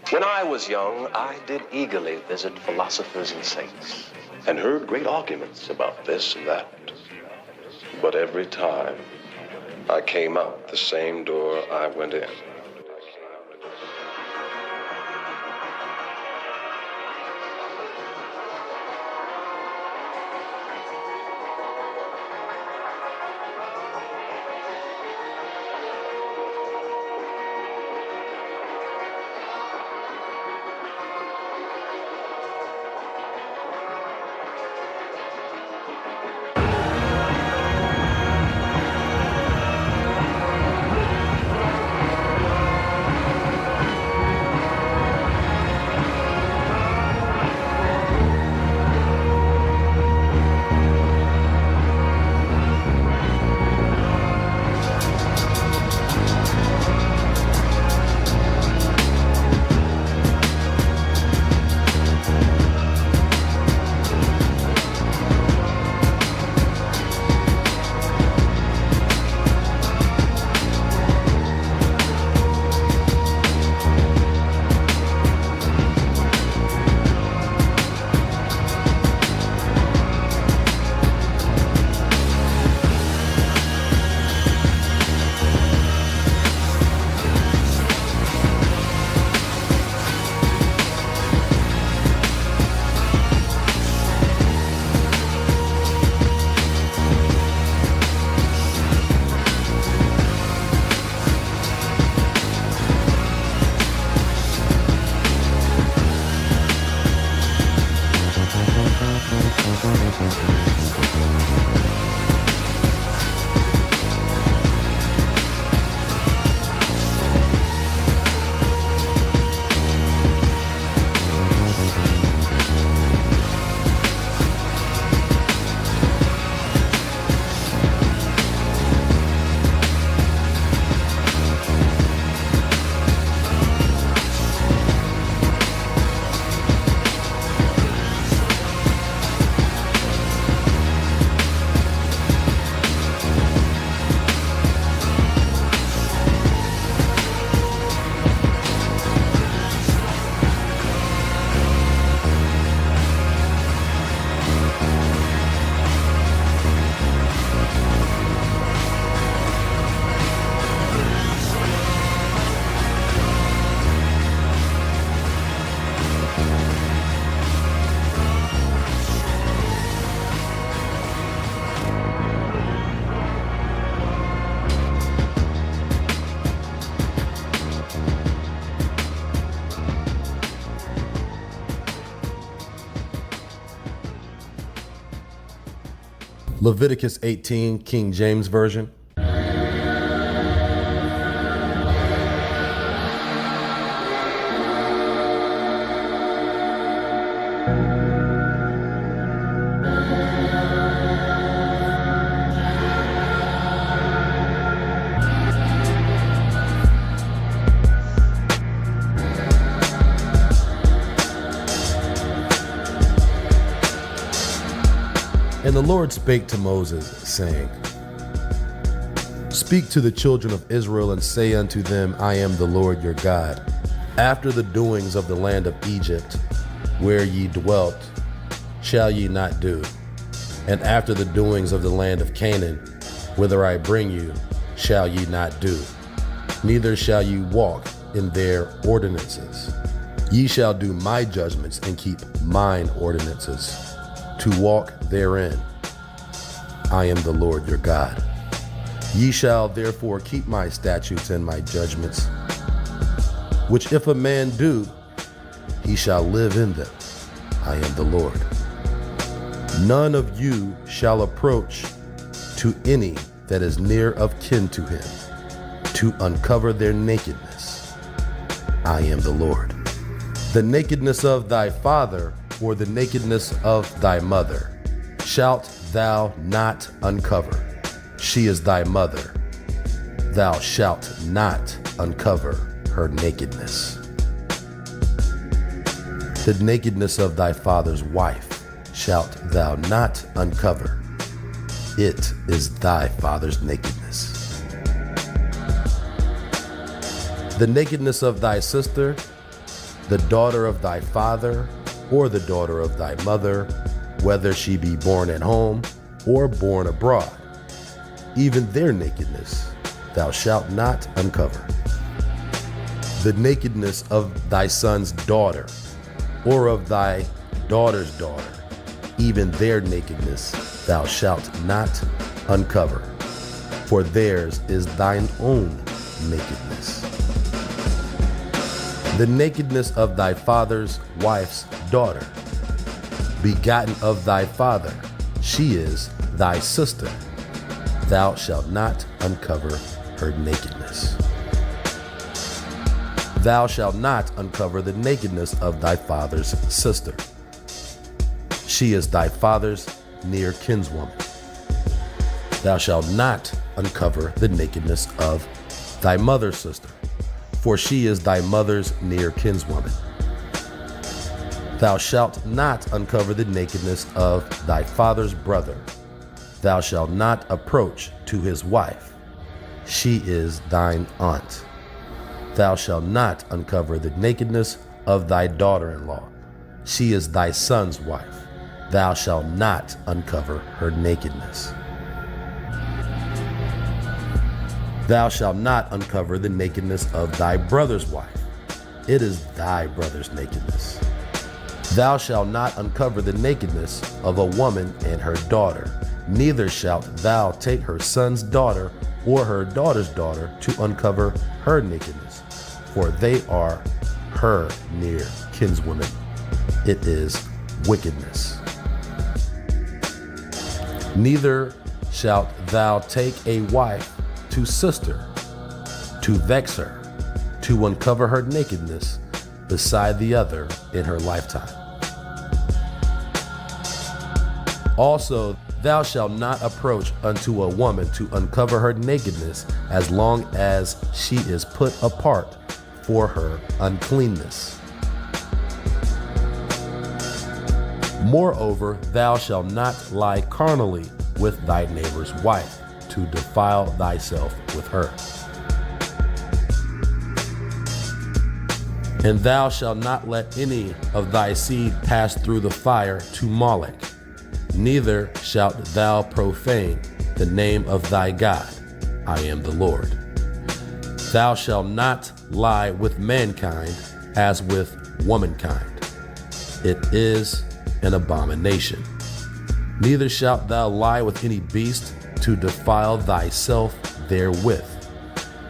When I was young, I did eagerly visit philosophers and saints, and heard great arguments about this and that. But every time I came out the same door I went in. Leviticus 18, King James Version. And the Lord spake to Moses, saying, Speak to the children of Israel, and say unto them, I am the Lord your God. After the doings of the land of Egypt, where ye dwelt, shall ye not do. And after the doings of the land of Canaan, whither I bring you, shall ye not do. Neither shall ye walk in their ordinances. Ye shall do my judgments and keep mine ordinances, to walk therein. I am the Lord your God. Ye shall therefore keep my statutes and my judgments, which if a man do, he shall live in them. I am the Lord. None of you shall approach to any that is near of kin to him, to uncover their nakedness. I am the Lord. The nakedness of thy father, or the nakedness of thy mother, shalt thou not uncover. She is thy mother. Thou shalt not uncover her nakedness. The nakedness of thy father's wife shalt thou not uncover. It is thy father's nakedness. The nakedness of thy sister the daughter of thy father or the daughter of thy mother, whether she be born at home or born abroad, even their nakedness thou shalt not uncover. The nakedness of thy son's daughter or of thy daughter's daughter, even their nakedness thou shalt not uncover, for theirs is thine own nakedness. The nakedness of thy father's wife's daughter, begotten of thy father, she is thy sister. Thou shalt not uncover her nakedness. Thou shalt not uncover the nakedness of thy father's sister. She is thy father's near kinswoman. Thou shalt not uncover the nakedness of thy mother's sister, for she is thy mother's near kinswoman. Thou shalt not uncover the nakedness of thy father's brother. Thou shalt not approach to his wife. She is thine aunt. Thou shalt not uncover the nakedness of thy daughter-in-law. She is thy son's wife. Thou shalt not uncover her nakedness. Thou shalt not uncover the nakedness of thy brother's wife. It is thy brother's nakedness. Thou shalt not uncover the nakedness of a woman and her daughter. Neither shalt thou take her son's daughter or her daughter's daughter to uncover her nakedness, for they are her near kinswomen. It is wickedness. Neither shalt thou take a wife to sister, to vex her, to uncover her nakedness beside the other in her lifetime. Also, thou shalt not approach unto a woman to uncover her nakedness as long as she is put apart for her uncleanness. Moreover, thou shalt not lie carnally with thy neighbor's wife, to defile thyself with her. And thou shalt not let any of thy seed pass through the fire to Moloch. Neither shalt thou profane the name of thy God. I am the Lord. Thou shalt not lie with mankind as with womankind. It is an abomination. Neither shalt thou lie with any beast to defile thyself therewith.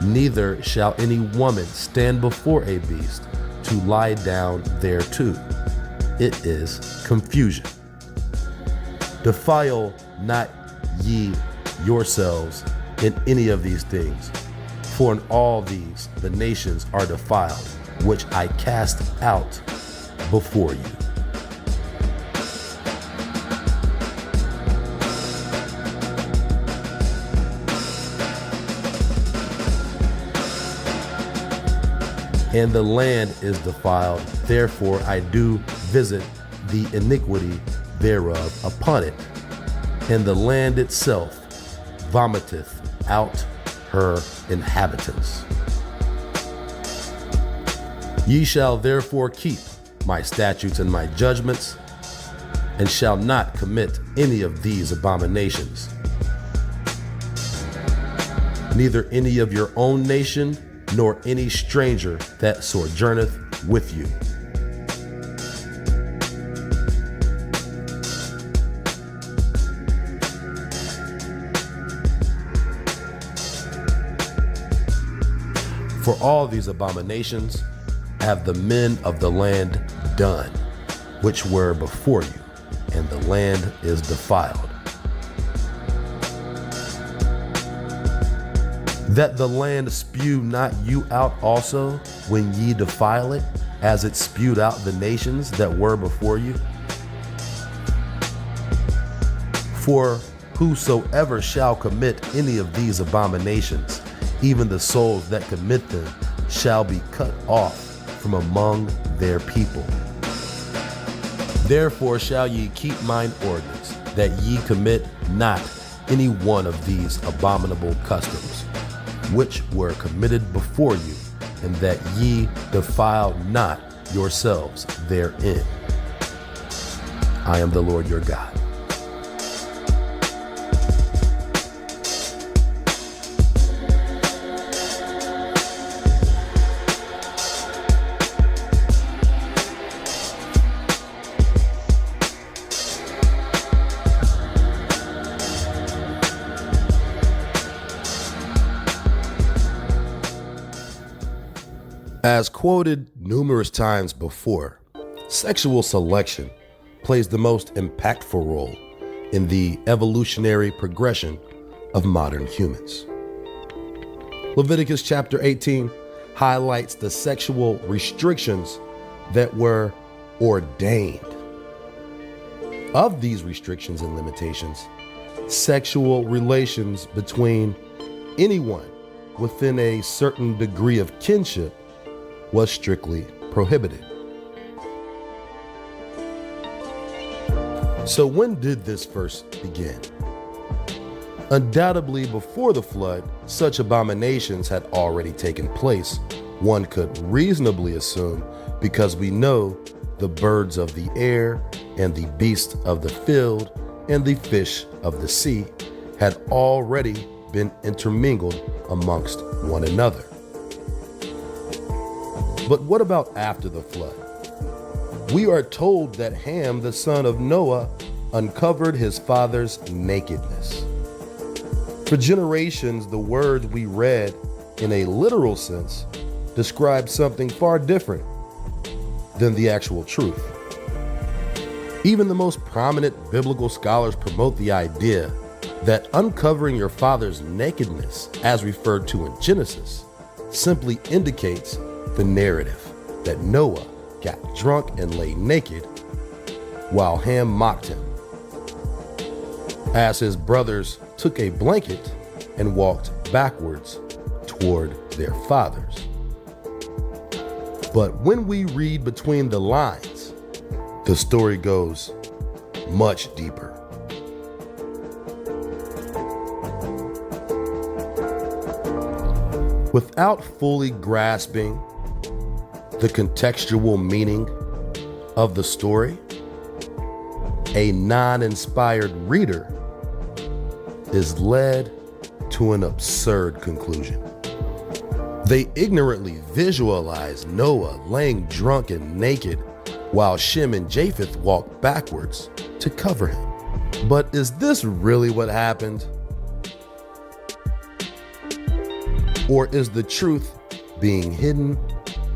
Neither shall any woman stand before a beast to lie down thereto. It is confusion. Defile not ye yourselves in any of these things, for in all these the nations are defiled, which I cast out before you. And the land is defiled, therefore I do visit the iniquity thereof upon it, and the land itself vomiteth out her inhabitants. Ye shall therefore keep my statutes and my judgments, and shall not commit any of these abominations, neither any of your own nation, nor any stranger that sojourneth with you. For all these abominations have the men of the land done, which were before you, and the land is defiled. That the land spew not you out also when ye defile it, as it spewed out the nations that were before you? For whosoever shall commit any of these abominations, even the souls that commit them shall be cut off from among their people. Therefore shall ye keep mine ordinance, that ye commit not any one of these abominable customs, which were committed before you, and that ye defile not yourselves therein. I am the Lord your God. As quoted numerous times before, sexual selection plays the most impactful role in the evolutionary progression of modern humans. Leviticus chapter 18 highlights the sexual restrictions that were ordained. Of these restrictions and limitations, sexual relations between anyone within a certain degree of kinship was strictly prohibited. So when did this first begin? Undoubtedly before the flood, such abominations had already taken place. One could reasonably assume, because we know the birds of the air and the beasts of the field and the fish of the sea had already been intermingled amongst one another. But what about after the flood? We are told that Ham, the son of Noah, uncovered his father's nakedness. For generations, the words we read in a literal sense describe something far different than the actual truth. Even the most prominent biblical scholars promote the idea that uncovering your father's nakedness, as referred to in Genesis, simply indicates the narrative that Noah got drunk and lay naked while Ham mocked him, as his brothers took a blanket and walked backwards toward their fathers. But when we read between the lines, the story goes much deeper. Without fully grasping the contextual meaning of the story, a non-inspired reader is led to an absurd conclusion. They ignorantly visualize Noah laying drunk and naked while Shem and Japheth walk backwards to cover him. But is this really what happened? Or is the truth being hidden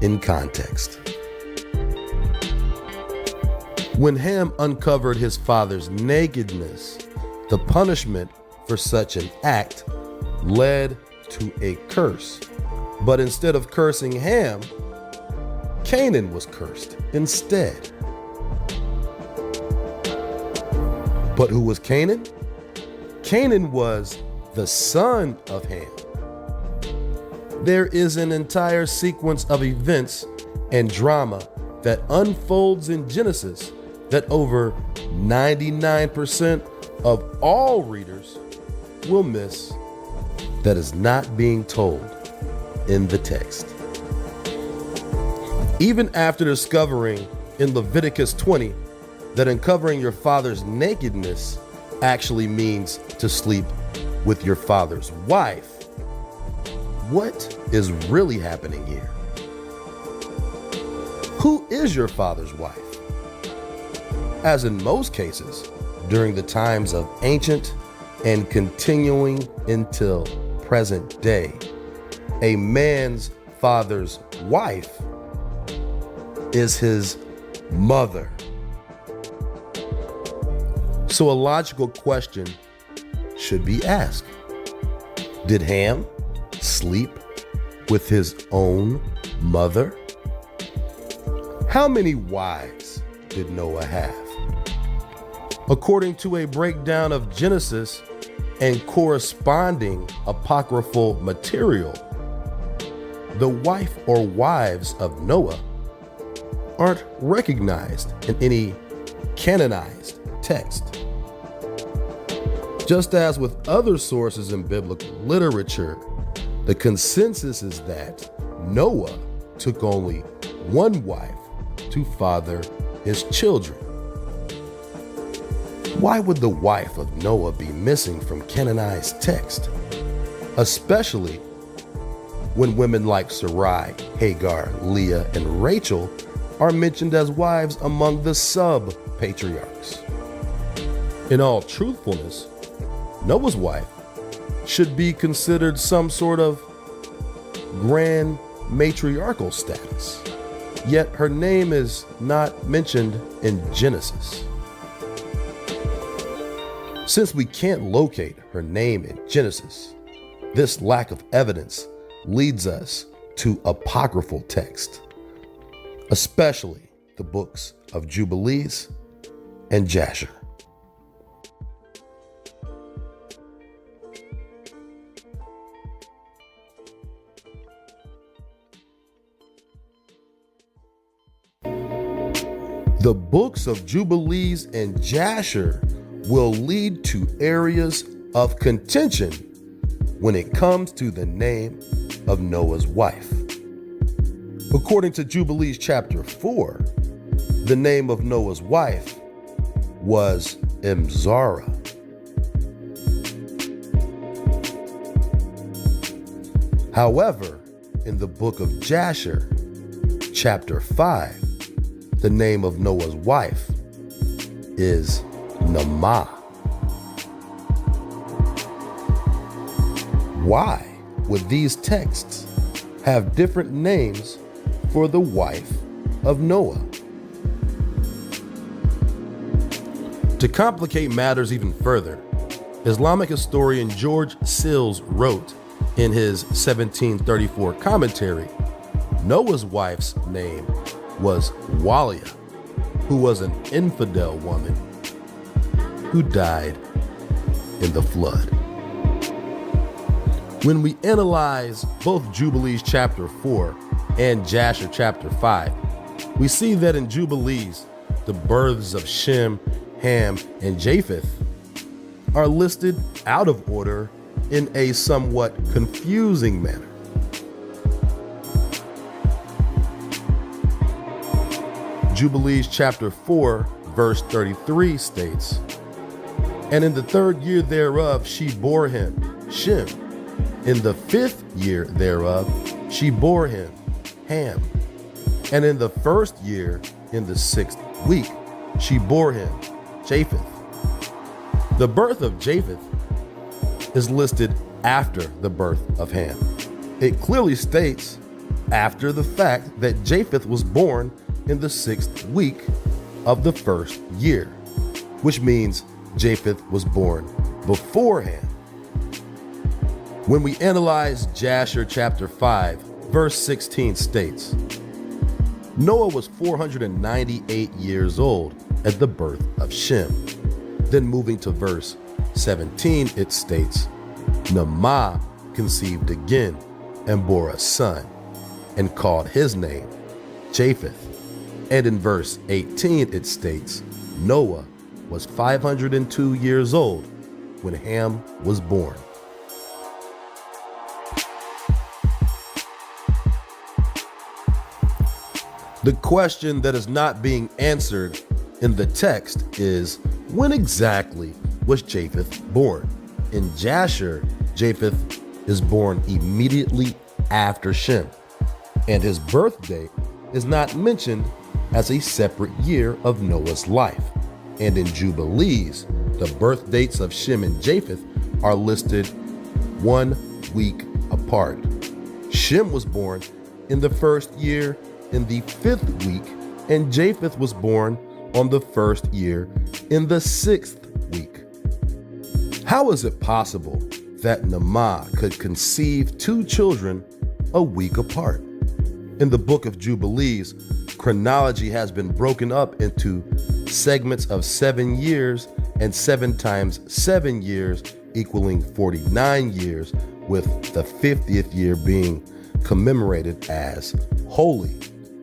in context? When Ham uncovered his father's nakedness, the punishment for such an act led to a curse. But instead of cursing Ham, Canaan was cursed instead. But who was Canaan? Canaan was the son of Ham. There is an entire sequence of events and drama that unfolds in Genesis that over 99% of all readers will miss, that is not being told in the text. Even after discovering in Leviticus 20 that uncovering your father's nakedness actually means to sleep with your father's wife, what is really happening here? Who is your father's wife? As in most cases, during the times of ancient and continuing until present day, a man's father's wife is his mother. So a logical question should be asked. Did Ham sleep with his own mother? How many wives did Noah have? According to a breakdown of Genesis and corresponding apocryphal material, the wife or wives of Noah aren't recognized in any canonized text. Just as with other sources in biblical literature, the consensus is that Noah took only one wife to father his children. Why would the wife of Noah be missing from canonized text, especially when women like Sarai, Hagar, Leah, and Rachel are mentioned as wives among the sub-patriarchs? In all truthfulness, Noah's wife should be considered some sort of grand matriarchal status, yet her name is not mentioned in Genesis. Since we can't locate her name in Genesis, this lack of evidence leads us to apocryphal text, especially the books of Jubilees and Jasher. The books of Jubilees and Jasher will lead to areas of contention when it comes to the name of Noah's wife. According to Jubilees chapter 4, the name of Noah's wife was Imzara. However, in the book of Jasher, chapter 5, the name of Noah's wife is Naamah. Why would these texts have different names for the wife of Noah? To complicate matters even further, Islamic historian George Sills wrote in his 1734 commentary, Noah's wife's name was Walia, who was an infidel woman who died in the flood. When we analyze both Jubilees chapter 4 and Jasher chapter 5, we see that in Jubilees, the births of Shem, Ham, and Japheth are listed out of order in a somewhat confusing manner. Jubilees chapter 4, verse 33 states, "And in the 3rd year thereof she bore him, Shem. In the 5th year thereof she bore him, Ham. And in the 1st year, in the 6th week, she bore him, Japheth." The birth of Japheth is listed after the birth of Ham. It clearly states after the fact that Japheth was born in the 6th week of the 1st year, which means Japheth was born before Ham. When we analyze Jasher chapter 5, verse 16 states, "Noah was 498 years old at the birth of Shem." Then moving to verse 17, it states, "Naamah conceived again and bore a son and called his name Japheth." And in verse 18, it states, "Noah was 502 years old when Ham was born." The question that is not being answered in the text is, when exactly was Japheth born? In Jasher, Japheth is born immediately after Shem, and his birth date is not mentioned as a separate year of Noah's life. And in Jubilees, the birth dates of Shem and Japheth are listed 1 week apart. Shem was born in the 1st year in the 5th week, and Japheth was born on the 1st year in the 6th week. How is it possible that Naamah could conceive 2 children a week apart? In the book of Jubilees, chronology has been broken up into segments of 7 years, and 7 times 7 years equaling 49 years, with the 50th year being commemorated as holy.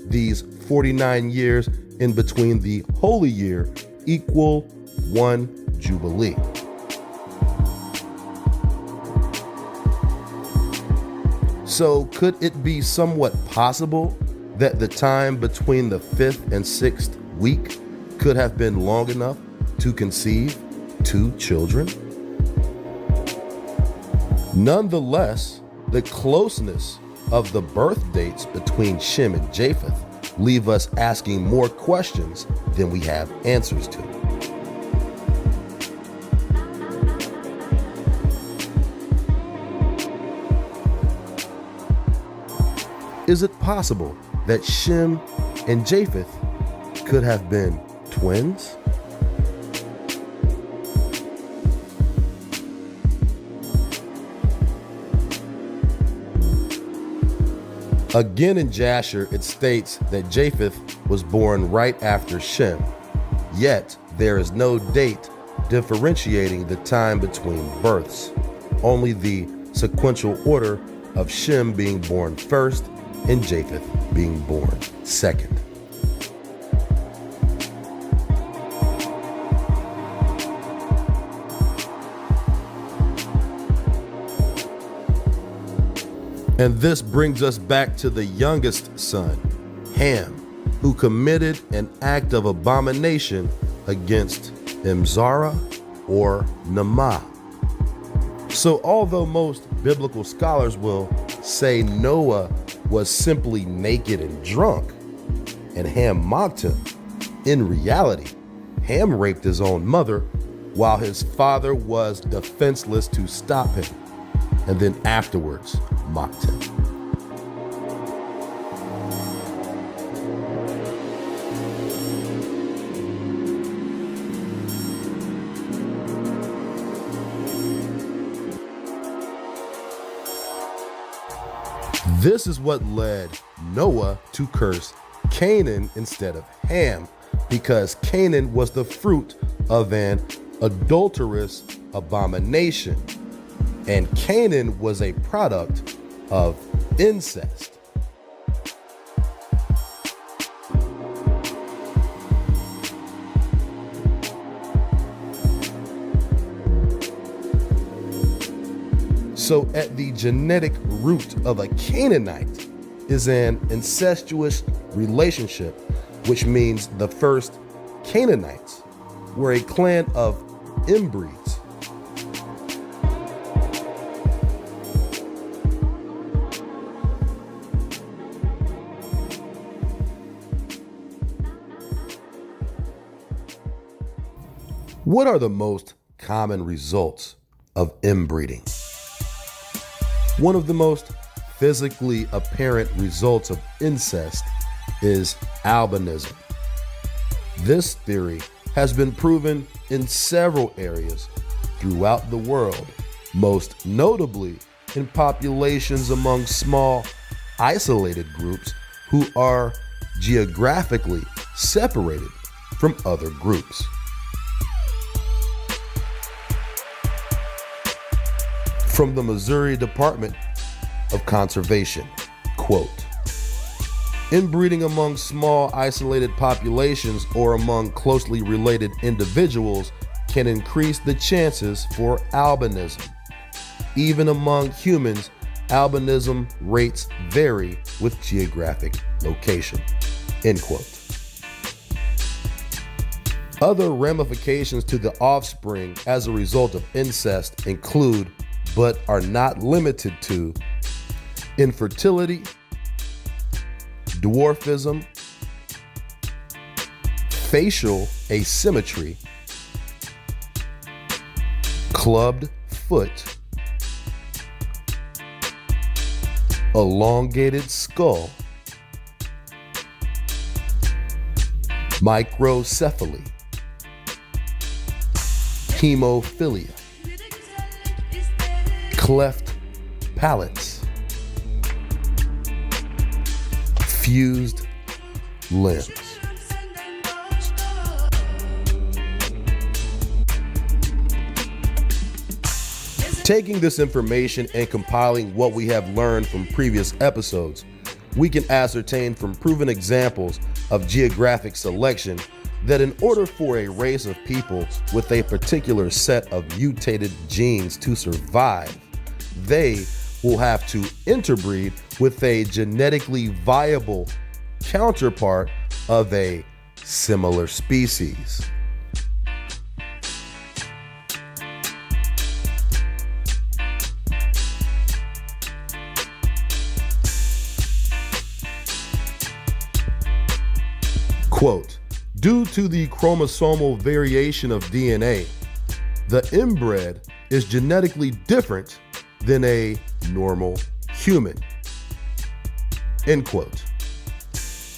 These 49 years in between the holy year equal 1 Jubilee. So could it be somewhat possible that the time between the 5th and 6th week could have been long enough to conceive 2 children? Nonetheless, the closeness of the birth dates between Shem and Japheth leave us asking more questions than we have answers to. Is it possible that Shem and Japheth could have been twins? Again in Jasher, it states that Japheth was born right after Shem, yet there is no date differentiating the time between births, only the sequential order of Shem being born first and Japheth being born second. And this brings us back to the youngest son, Ham, who committed an act of abomination against Imzara or Naamah. So although most biblical scholars will say Noah was simply naked and drunk, and Ham mocked him, in reality, Ham raped his own mother while his father was defenseless to stop him, and then afterwards mocked him. This is what led Noah to curse Canaan instead of Ham, because Canaan was the fruit of an adulterous abomination, and Canaan was a product of incest. So at the genetic root of a Canaanite is an incestuous relationship, which means the first Canaanites were a clan of inbreeds. What are the most common results of inbreeding? One of the most physically apparent results of incest is albinism. This theory has been proven in several areas throughout the world, most notably in populations among small, isolated groups who are geographically separated from other groups. From the Missouri Department of Conservation, quote, "Inbreeding among small isolated populations or among closely related individuals can increase the chances for albinism. Even among humans, albinism rates vary with geographic location," end quote. Other ramifications to the offspring as a result of incest include, but are not limited to, infertility, dwarfism, facial asymmetry, clubbed foot, elongated skull, microcephaly, hemophilia, cleft palates, fused limbs. Taking this information and compiling what we have learned from previous episodes, we can ascertain from proven examples of geographic selection that in order for a race of people with a particular set of mutated genes to survive, they will have to interbreed with a genetically viable counterpart of a similar species. Quote, due to the chromosomal variation of DNA, the inbred is genetically different than a normal human. End quote.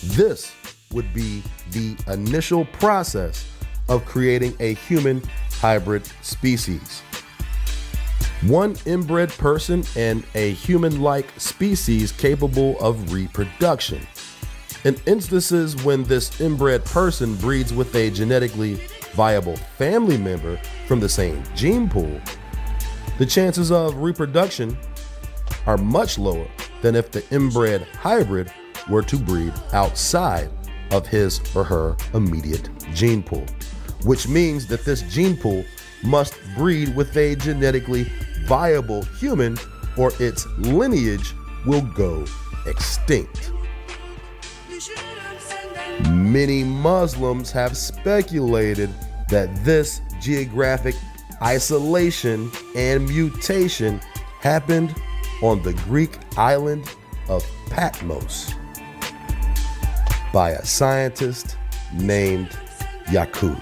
This would be the initial process of creating a human hybrid species. One inbred person and a human-like species capable of reproduction. In instances when this inbred person breeds with a genetically viable family member from the same gene pool, the chances of reproduction are much lower than if the inbred hybrid were to breed outside of his or her immediate gene pool, which means that this gene pool must breed with a genetically viable human or its lineage will go extinct. Many Muslims have speculated that this geographic isolation and mutation happened on the Greek island of Patmos by a scientist named Yaqub.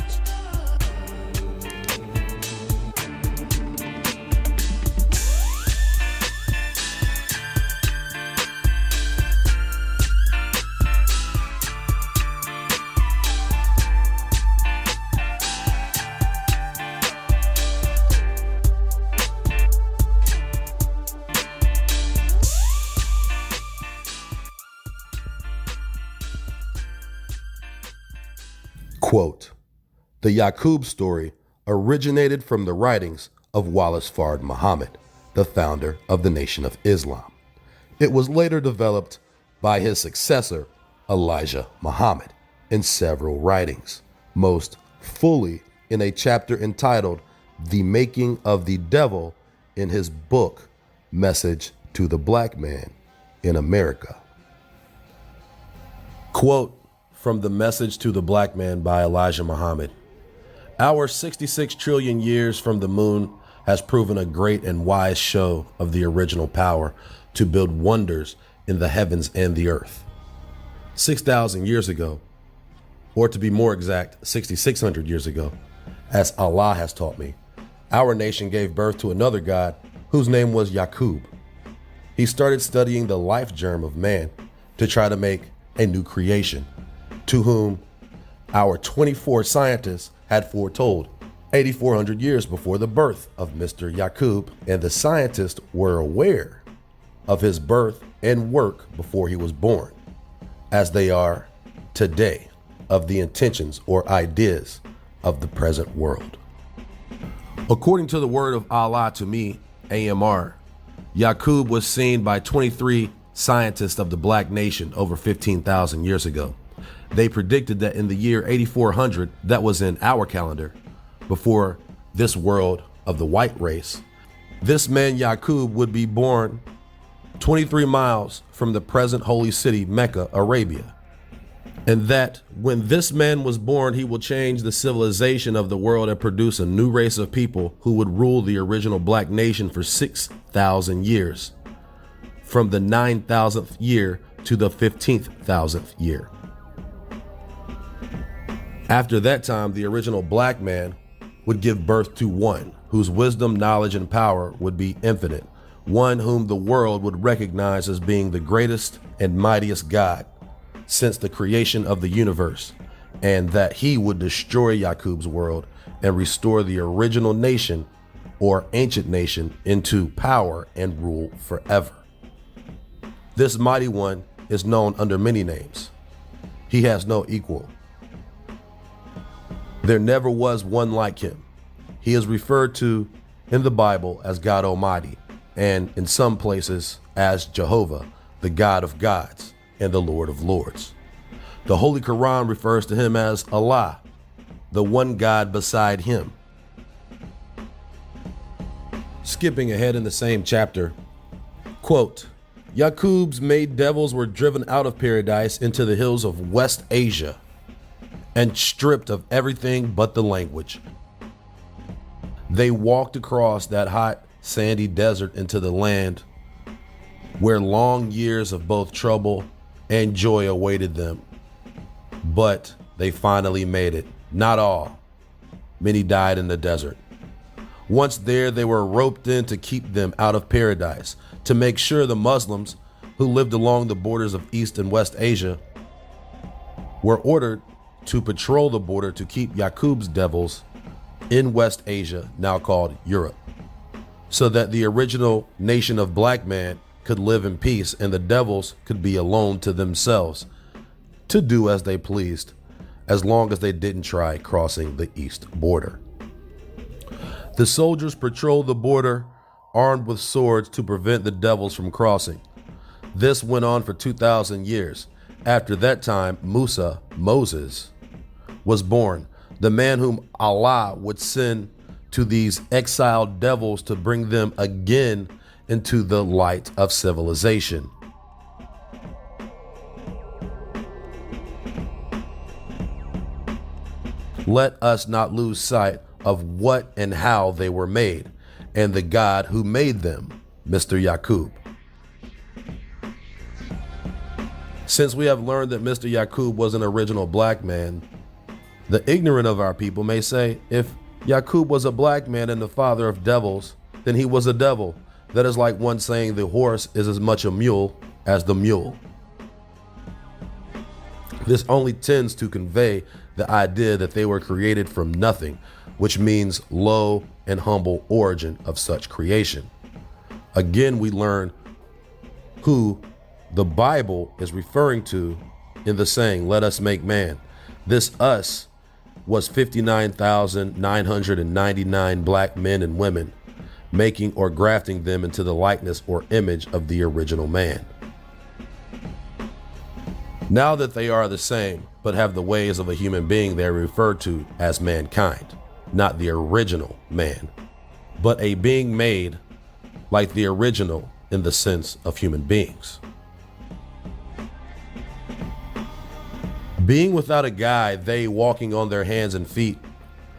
Quote, the Yaqub story originated from the writings of Wallace Fard Muhammad, the founder of the Nation of Islam. It was later developed by his successor, Elijah Muhammad, in several writings, most fully in a chapter entitled The Making of the Devil in his book, Message to the Black Man in America. Quote, from the Message to the Black Man by Elijah Muhammad. Our 66 trillion years from the moon has proven a great and wise show of the original power to build wonders in the heavens and the earth. 6,000 years ago, or to be more exact, 6,600 years ago, as Allah has taught me, our nation gave birth to another God whose name was Yaqub. He started studying the life germ of man to try to make a new creation, to whom our 24 scientists had foretold 8,400 years before the birth of Mr. Yaqub, and the scientists were aware of his birth and work before he was born, as they are today of the intentions or ideas of the present world. According to the word of Allah to me, AMR, Yaqub was seen by 23 scientists of the Black nation over 15,000 years ago. They predicted that in the year 8400, that was in our calendar, before this world of the white race, this man Yaqub would be born 23 miles from the present holy city, Mecca, Arabia. And that when this man was born, he will change the civilization of the world and produce a new race of people who would rule the original Black nation for 6,000 years, from the 9,000th year to the 15,000th year. After that time, the original Black man would give birth to one whose wisdom, knowledge, and power would be infinite, one whom the world would recognize as being the greatest and mightiest God since the creation of the universe, and that he would destroy Yaqub's world and restore the original nation or ancient nation into power and rule forever. This mighty one is known under many names. He has no equal. There never was one like him. He is referred to in the Bible as God Almighty, and in some places as Jehovah, the God of gods and the Lord of lords. The Holy Quran refers to him as Allah, the one God beside him. Skipping ahead in the same chapter, quote, Yaqub's made devils were driven out of paradise into the hills of West Asia and stripped of everything but the language. They walked across that hot, sandy desert into the land where long years of both trouble and joy awaited them. But they finally made it. Not all. Many died in the desert. Once there, they were roped in to keep them out of paradise, to make sure the Muslims who lived along the borders of East and West Asia were ordered to patrol the border to keep Yaqub's devils in West Asia, now called Europe, so that the original nation of black man could live in peace and the devils could be alone to themselves to do as they pleased, as long as they didn't try crossing the east border. The soldiers patrolled the border armed with swords to prevent the devils from crossing. This went on for 2,000 years. After that time, Musa, Moses, was born, the man whom Allah would send to these exiled devils to bring them again into the light of civilization. Let us not lose sight of what and how they were made, and the God who made them, Mr. Yaqub. Since we have learned that Mr. Yaqub was an original black man, the ignorant of our people may say, if Yaqub was a black man and the father of devils, then he was a devil. That is like one saying the horse is as much a mule as the mule. This only tends to convey the idea that they were created from nothing, which means low and humble origin of such creation. Again, we learn who the Bible is referring to in the saying, let us make man. This us was 59,999 black men and women, making or grafting them into the likeness or image of the original man. Now that they are the same, but have the ways of a human being, they are referred to as mankind, not the original man, but a being made like the original in the sense of human beings. Being without a guide, they walking on their hands and feet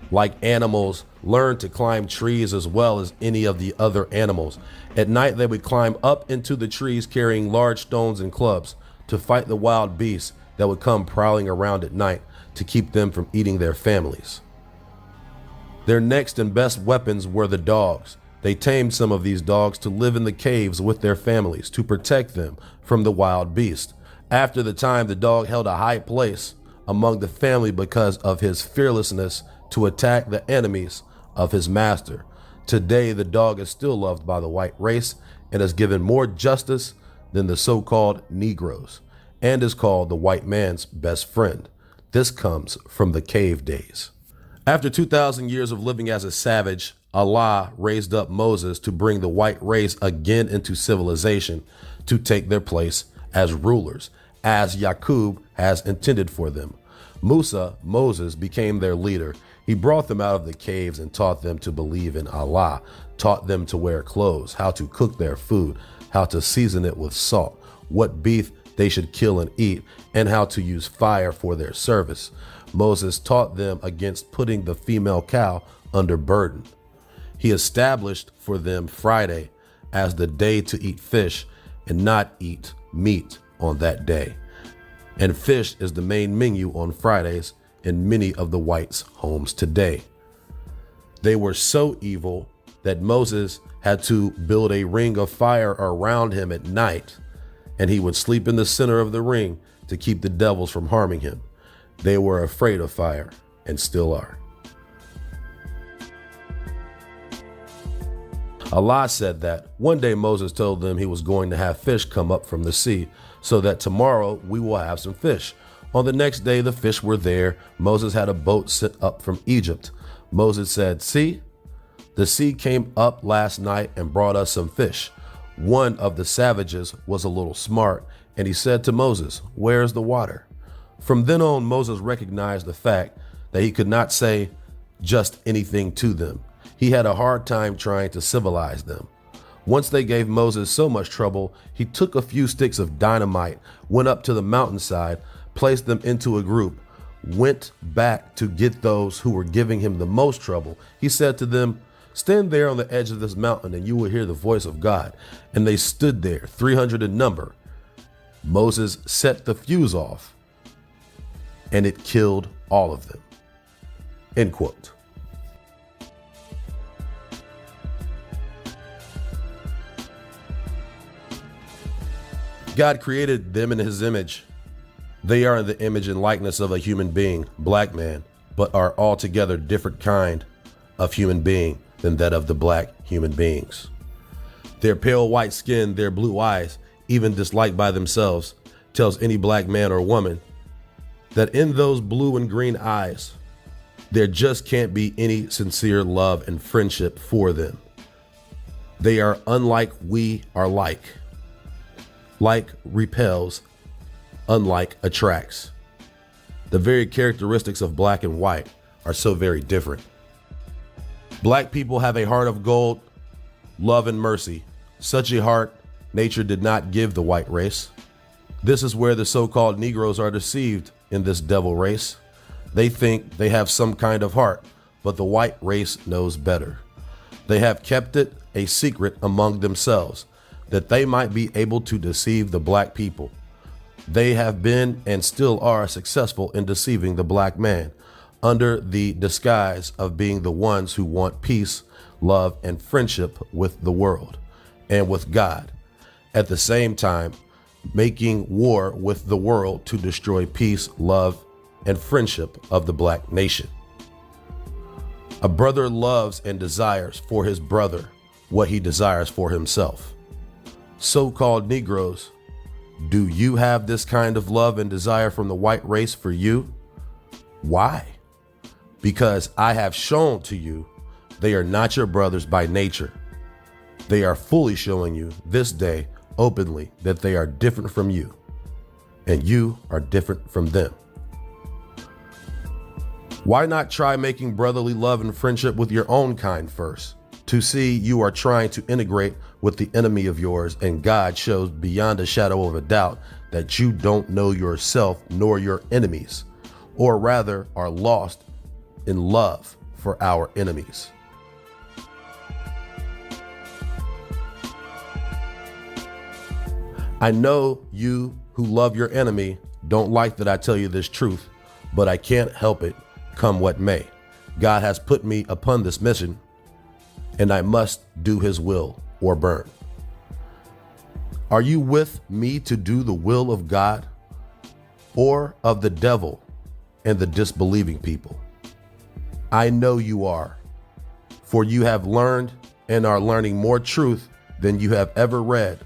like animals learned to climb trees as well as any of the other animals. At night, they would climb up into the trees carrying large stones and clubs to fight the wild beasts that would come prowling around at night to keep them from eating their families. Their next and best weapons were the dogs. They tamed some of these dogs to live in the caves with their families to protect them from the wild beast. After the time, the dog held a high place among the family because of his fearlessness to attack the enemies of his master. Today, the dog is still loved by the white race and is given more justice than the so-called Negroes, and is called the white man's best friend. This comes from the cave days. After 2,000 years of living as a savage, Allah raised up Moses to bring the white race again into civilization to take their place as rulers, as Yaqub has intended for them. Musa, Moses, became their leader. He brought them out of the caves and taught them to believe in Allah, taught them to wear clothes, how to cook their food, how to season it with salt, what beef they should kill and eat, and how to use fire for their service. Moses taught them against putting the female cow under burden. He established for them Friday as the day to eat fish and not eat meat on that day. And fish is the main menu on Fridays in many of the whites' homes today. They were so evil that Moses had to build a ring of fire around him at night, and he would sleep in the center of the ring to keep the devils from harming him. They were afraid of fire and still are. Allah said that one day Moses told them he was going to have fish come up from the sea, so that tomorrow we will have some fish. On the next day, the fish were there. Moses had a boat sent up from Egypt. Moses said, "See, the sea came up last night and brought us some fish." One of the savages was a little smart, and he said to Moses, "Where's the water?" From then on, Moses recognized the fact that he could not say just anything to them. He had a hard time trying to civilize them. Once they gave Moses so much trouble, he took a few sticks of dynamite, went up to the mountainside, placed them into a group, went back to get those who were giving him the most trouble. He said to them, "Stand there on the edge of this mountain and you will hear the voice of God." And they stood there, 300 in number. Moses set the fuse off and it killed all of them. End quote. God created them in his image. They are in the image and likeness of a human being, black man, but are altogether different kind of human being than that of the black human beings. Their pale white skin, their blue eyes, even disliked by themselves, tells any black man or woman that in those blue and green eyes, there just can't be any sincere love and friendship for them. They are unlike we are like. Like repels, unlike attracts. The very characteristics of black and white are so very different. Black people have a heart of gold, love and mercy. Such a heart nature did not give the white race. This is where the so-called Negroes are deceived in this devil race. They think they have some kind of heart, but the white race knows better. They have kept it a secret among themselves, that they might be able to deceive the black people. They have been and still are successful in deceiving the black man under the disguise of being the ones who want peace, love, and friendship with the world and with God. At the same time, making war with the world to destroy peace, love, and friendship of the black nation. A brother loves and desires for his brother what he desires for himself. So-called Negroes, do you have this kind of love and desire from the white race for you? Why? Because I have shown to you they are not your brothers by nature. They are fully showing you this day openly that they are different from you, and you are different from them. Why not try making brotherly love and friendship with your own kind first, to see you are trying to integrate with the enemy of yours, and God shows beyond a shadow of a doubt that you don't know yourself nor your enemies, or rather are lost in love for our enemies. I know you who love your enemy don't like that I tell you this truth, but I can't help it, come what may. God has put me upon this mission, and I must do his will or burn. Are you with me to do the will of God or of the devil and the disbelieving people? I know you are, for you have learned and are learning more truth than you have ever read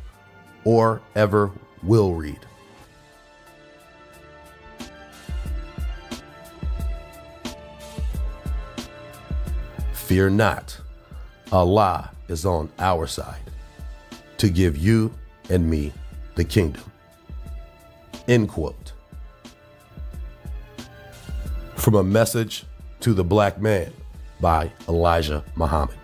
or ever will read. Fear not, Allah is on our side to give you and me the kingdom. End quote. From A Message to the Black Man by Elijah Muhammad.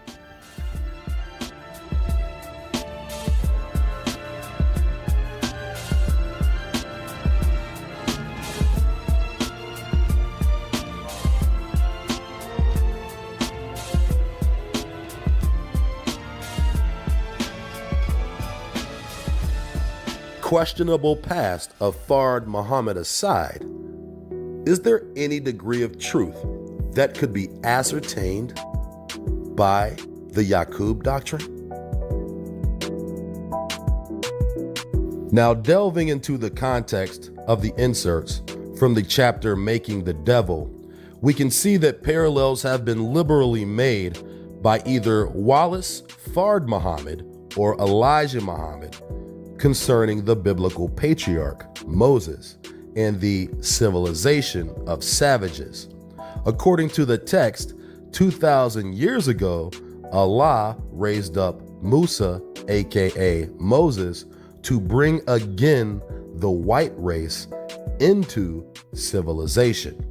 Questionable past of Fard Muhammad aside, is there any degree of truth that could be ascertained by the Yaqub doctrine? Now, delving into the context of the inserts from the chapter Making the Devil, we can see that parallels have been liberally made by either Wallace Fard Muhammad or Elijah Muhammad concerning the biblical patriarch Moses and the civilization of savages. According to the text, 2,000 years ago, Allah raised up Musa, aka Moses, to bring again the white race into civilization.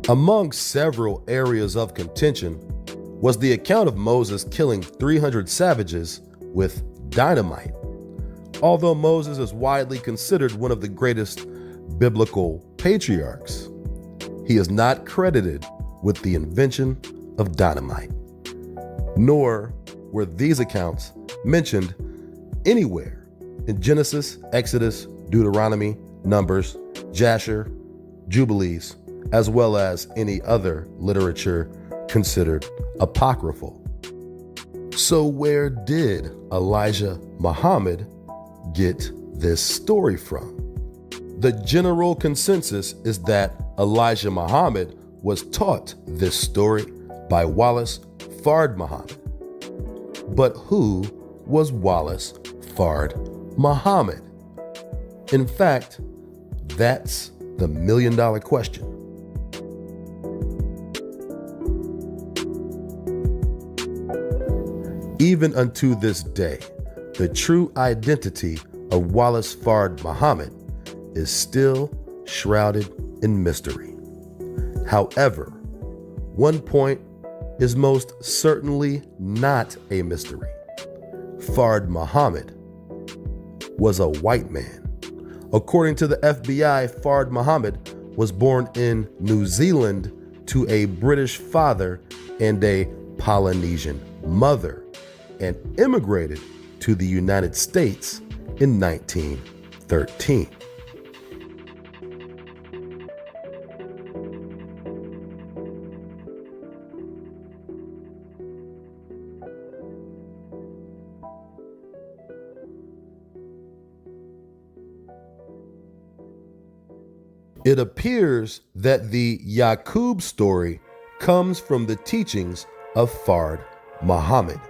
Among several areas of contention was the account of Moses killing 300 savages with dynamite. Although Moses is widely considered one of the greatest biblical patriarchs, he is not credited with the invention of dynamite, nor were these accounts mentioned anywhere in Genesis, Exodus, Deuteronomy, Numbers, Jasher, Jubilees, as well as any other literature considered apocryphal. So where did Elijah Muhammad get this story from? The general consensus is that Elijah Muhammad was taught this story by Wallace Fard Muhammad. But who was Wallace Fard Muhammad? In fact, that's the million-dollar question. Even unto this day, the true identity of Wallace Fard Muhammad is still shrouded in mystery. However, one point is most certainly not a mystery. Fard Muhammad was a white man. According to the FBI, Fard Muhammad was born in New Zealand to a British father and a Polynesian mother, and immigrated to the United States in 1913. It appears that the Yaqub story comes from the teachings of Fard Muhammad.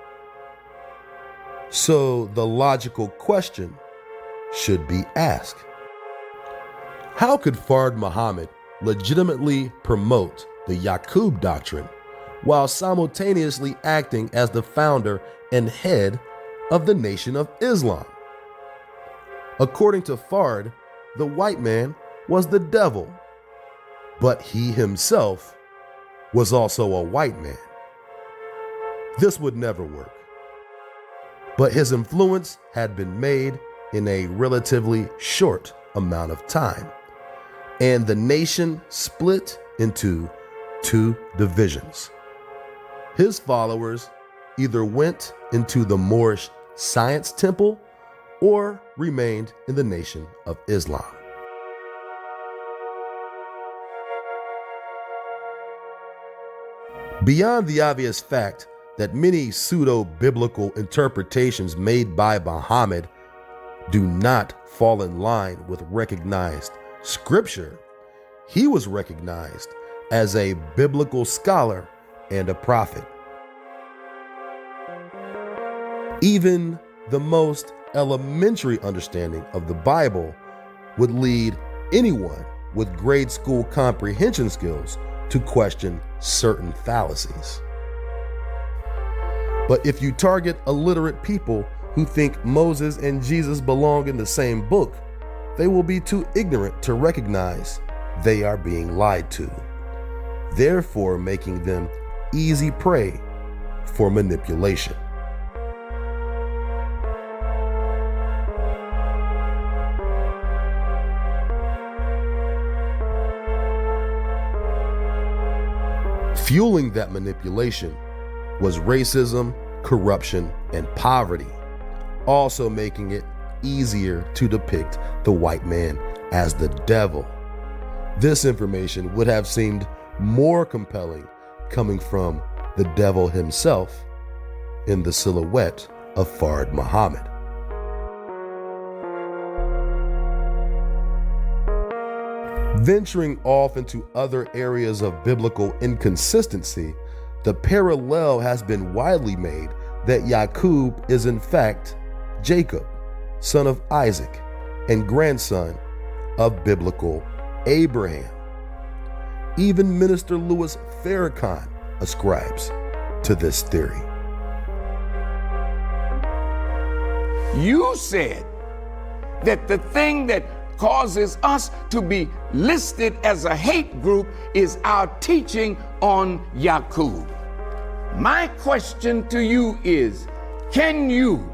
So the logical question should be asked: how could Fard Muhammad legitimately promote the Yaqub doctrine while simultaneously acting as the founder and head of the Nation of Islam? According to Fard, the white man was the devil, but he himself was also a white man. This would never work. But his influence had been made in a relatively short amount of time, and the nation split into two divisions. His followers either went into the Moorish Science Temple or remained in the Nation of Islam. Beyond the obvious fact that many pseudo-biblical interpretations made by Muhammad do not fall in line with recognized scripture, he was recognized as a biblical scholar and a prophet. Even the most elementary understanding of the Bible would lead anyone with grade school comprehension skills to question certain fallacies. But if you target illiterate people who think Moses and Jesus belong in the same book, they will be too ignorant to recognize they are being lied to, therefore making them easy prey for manipulation. Fueling that manipulation was racism, corruption, and poverty, also making it easier to depict the white man as the devil. This information would have seemed more compelling coming from the devil himself in the silhouette of Fard Muhammad. Venturing off into other areas of biblical inconsistency, the parallel has been widely made that Yaqub is in fact Jacob, son of Isaac and grandson of biblical Abraham. Even Minister Louis Farrakhan ascribes to this theory. You said that the thing that causes us to be listed as a hate group is our teaching on Yaqub. My question to you is, can you,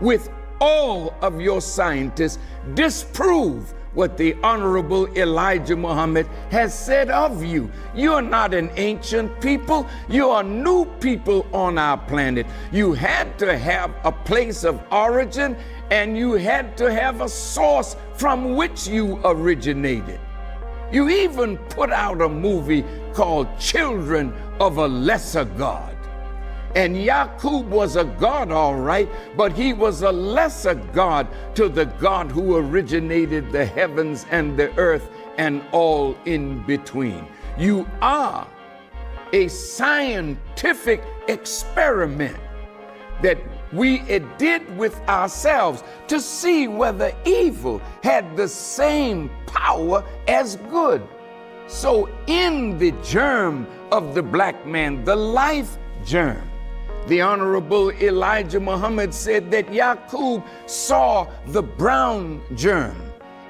with all of your scientists, disprove what the Honorable Elijah Muhammad has said of you? You're not an ancient people. You are new people on our planet. You had to have a place of origin, and you had to have a source from which you originated. You even put out a movie called Children of a Lesser God. And Yaqub was a god, all right, but he was a lesser god to the God who originated the heavens and the earth and all in between. You are a scientific experiment that we did with ourselves to see whether evil had the same power as good. So in the germ of the black man, the life germ, the Honorable Elijah Muhammad said that Yaqub saw the brown germ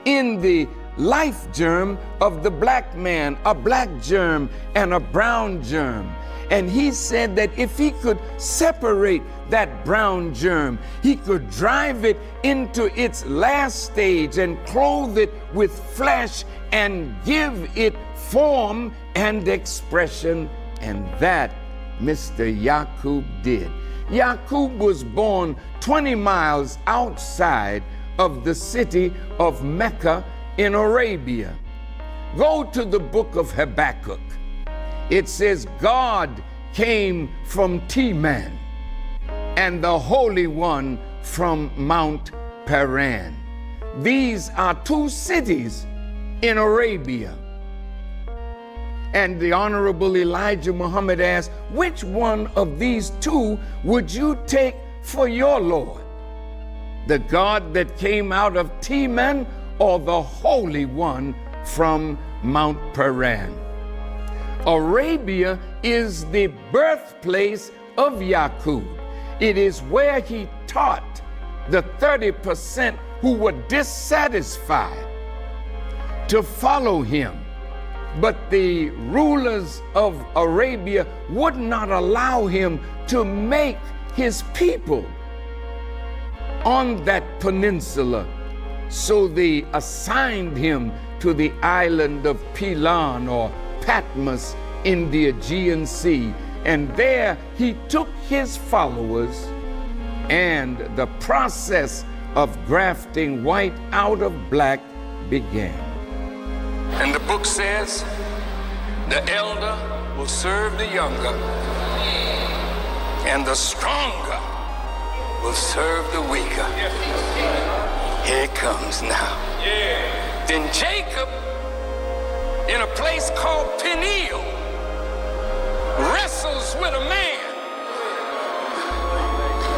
in the life germ of the black man, a black germ and a brown germ. And he said that if he could separate that brown germ, he could drive it into its last stage and clothe it with flesh and give it form and expression. And that Mr. Yaqub did. Yaqub was born 20 miles outside of the city of Mecca in Arabia. Go to the book of Habakkuk. It says God came from Teman and the Holy One from Mount Paran. These are two cities in Arabia. And the Honorable Elijah Muhammad asked, which one of these two would you take for your Lord? The God that came out of Teman or the Holy One from Mount Paran? Arabia is the birthplace of Yaqub. It is where he taught the 30% who were dissatisfied to follow him. But the rulers of Arabia would not allow him to make his people on that peninsula. So they assigned him to the island of Pilan or Patmos in the Aegean Sea. And there he took his followers, and the process of grafting white out of black began. And the book says, the elder will serve the younger, and the stronger will serve the weaker. Here it comes now. Then Jacob, in a place called Peniel, wrestles with a man.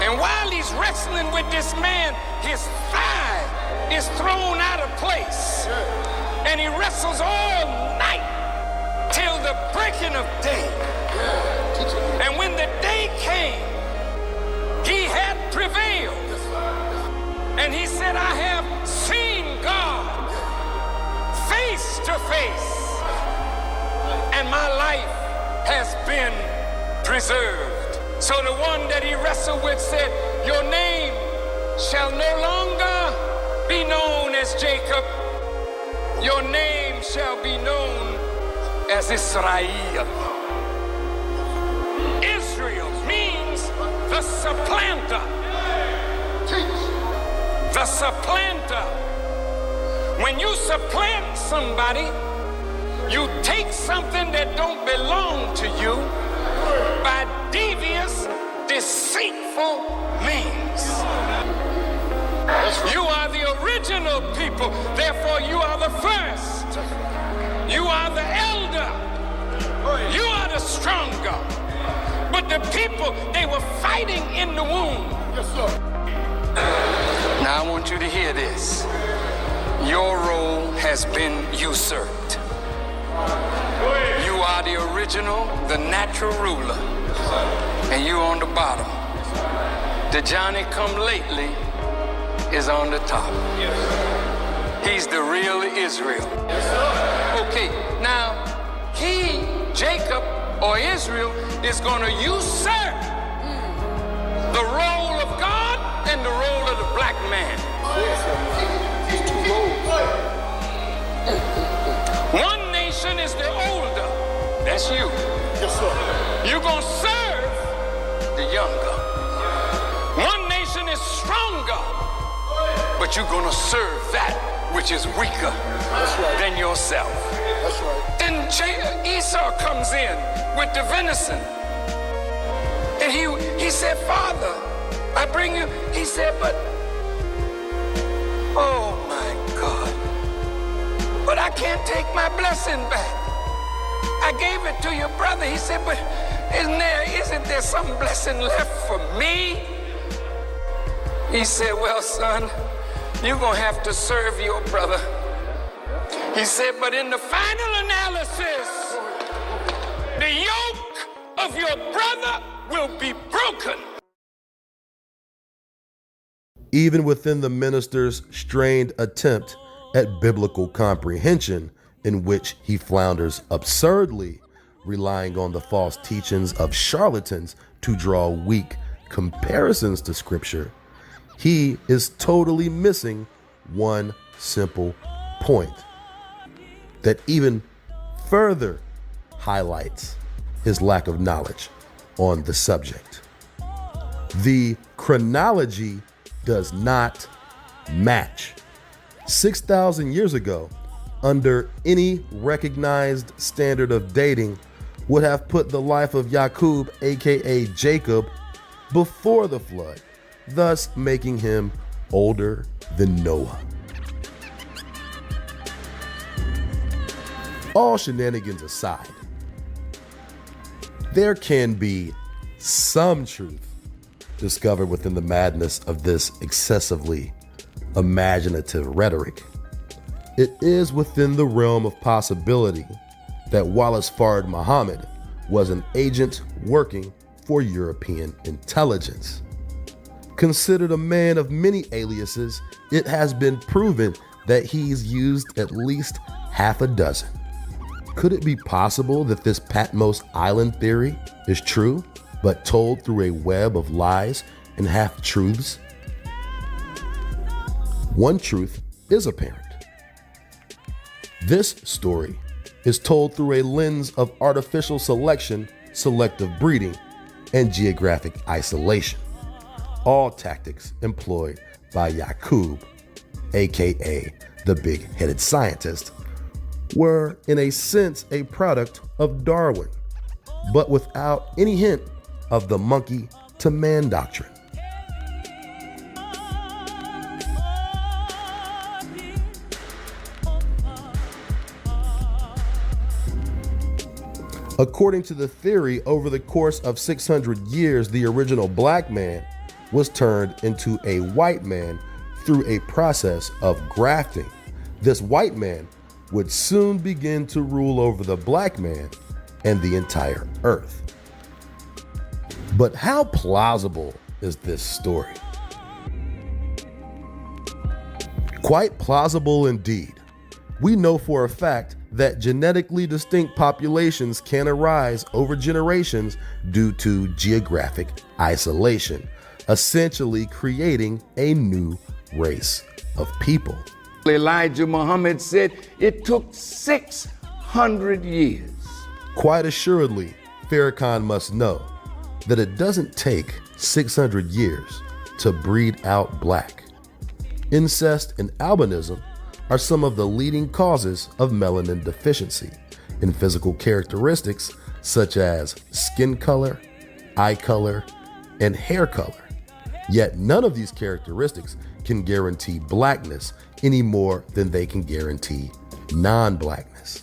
And while he's wrestling with this man, his thigh is thrown out of place. And he wrestles all night till the breaking of day. And when the day came, he had prevailed. And he said, I have seen God face to face, and my life has been preserved. So the one that he wrestled with said, your name shall no longer be known as Jacob. Your name shall be known as Israel. Israel means the supplanter. The supplanter. When you supplant somebody, you take something that don't belong to you by devious, deceitful means. You are the original people, therefore you are the first. You are the elder. You are the stronger. But the people, they were fighting in the womb. Yes, sir. Now I want you to hear this. Your role has been usurped. You are the original, the natural ruler, and you on the bottom. The Johnny come lately is on the top. He's the real Israel. Okay, now Jacob or Israel is going to usurp the role of God and the role of the black man. One nation is the older. That's you. Yes, sir. You're going to serve the younger. One nation is stronger, but you're going to serve that which is weaker than yourself. That's right. Then Esau comes in with the venison. And he said, Father, I bring you. He said, but, oh my God, but I can't take my blessing back. I gave it to your brother. He said, but isn't there some blessing left for me? He said, well, son, you're going to have to serve your brother. He said, but in the final analysis, the yoke of your brother will be broken. Even within the minister's strained attempt at biblical comprehension, in which he flounders absurdly, relying on the false teachings of charlatans to draw weak comparisons to Scripture, he is totally missing one simple point that even further highlights his lack of knowledge on the subject. The chronology does not match. 6,000 years ago, under any recognized standard of dating, would have put the life of Yaqub, aka Jacob, before the flood, thus making him older than Noah. All shenanigans aside, there can be some truth discovered within the madness of this excessively imaginative rhetoric. It is within the realm of possibility that Wallace Fard Muhammad was an agent working for European intelligence. Considered a man of many aliases, it has been proven that he's used at least half a dozen. Could it be possible that this Patmos Island theory is true, but told through a web of lies and half-truths? One truth is apparent. This story is told through a lens of artificial selection, selective breeding, and geographic isolation. All tactics employed by Yaqub, aka the big-headed scientist, were in a sense a product of Darwin, but without any hint of the monkey to man doctrine. According to the theory, over the course of 600 years, the original black man was turned into a white man through a process of grafting. This white man would soon begin to rule over the black man and the entire earth. But how plausible is this story? Quite plausible indeed. We know for a fact that genetically distinct populations can arise over generations due to geographic isolation, essentially creating a new race of people. Elijah Muhammad said it took 600 years. Quite assuredly, Farrakhan must know that it doesn't take 600 years to breed out black. Incest and albinism are some of the leading causes of melanin deficiency in physical characteristics such as skin color, eye color, and hair color. Yet none of these characteristics can guarantee blackness any more than they can guarantee non-blackness.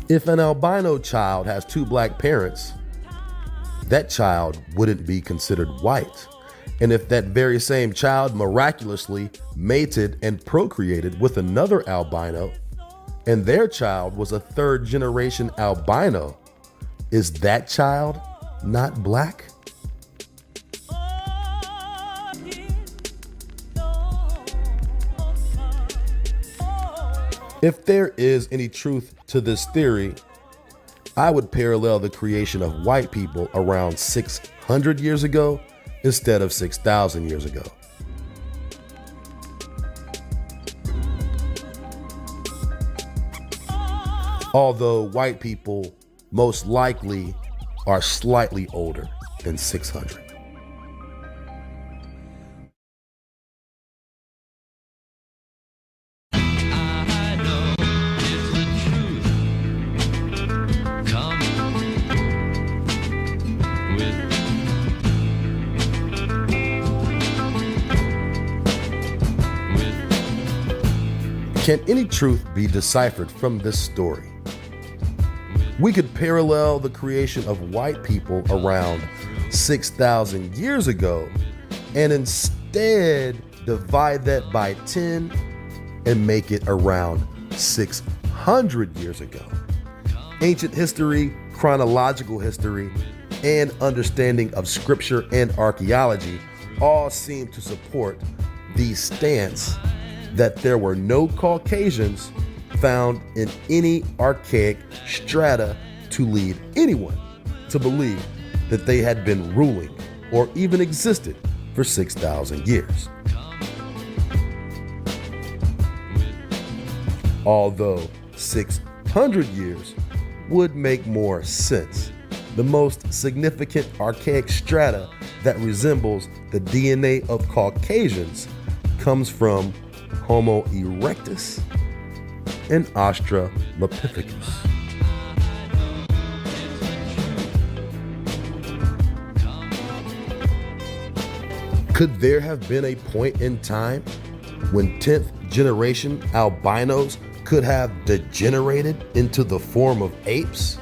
If an albino child has two black parents, that child wouldn't be considered white. And if that very same child miraculously mated and procreated with another albino, and their child was a third generation albino, is that child not black? If there is any truth to this theory, I would parallel the creation of white people around 600 years ago instead of 6,000 years ago. Although white people most likely are slightly older than 600. Can any truth be deciphered from this story? We could parallel the creation of white people around 6,000 years ago and instead divide that by 10 and make it around 600 years ago. Ancient history, chronological history, and understanding of scripture and archaeology all seem to support the stance that there were no Caucasians found in any archaic strata to lead anyone to believe that they had been ruling or even existed for 6,000 years. Although 600 years would make more sense, the most significant archaic strata that resembles the DNA of Caucasians comes from Homo erectus and Australopithecus. Could there have been a point in time when 10th generation albinos could have degenerated into the form of apes?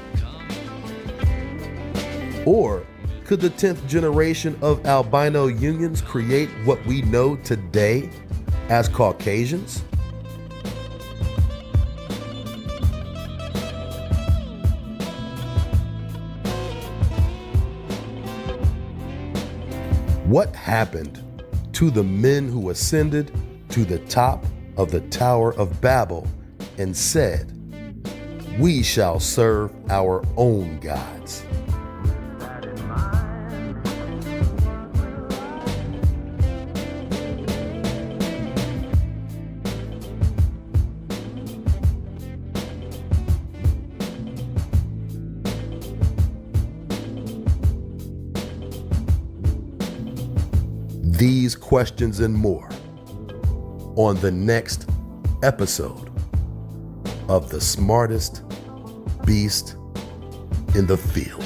Or could the 10th generation of albino unions create what we know today as Caucasians? What happened to the men who ascended to the top of the Tower of Babel and said, "We shall serve our own gods"? These questions and more on the next episode of The Smartest Beast in the Field.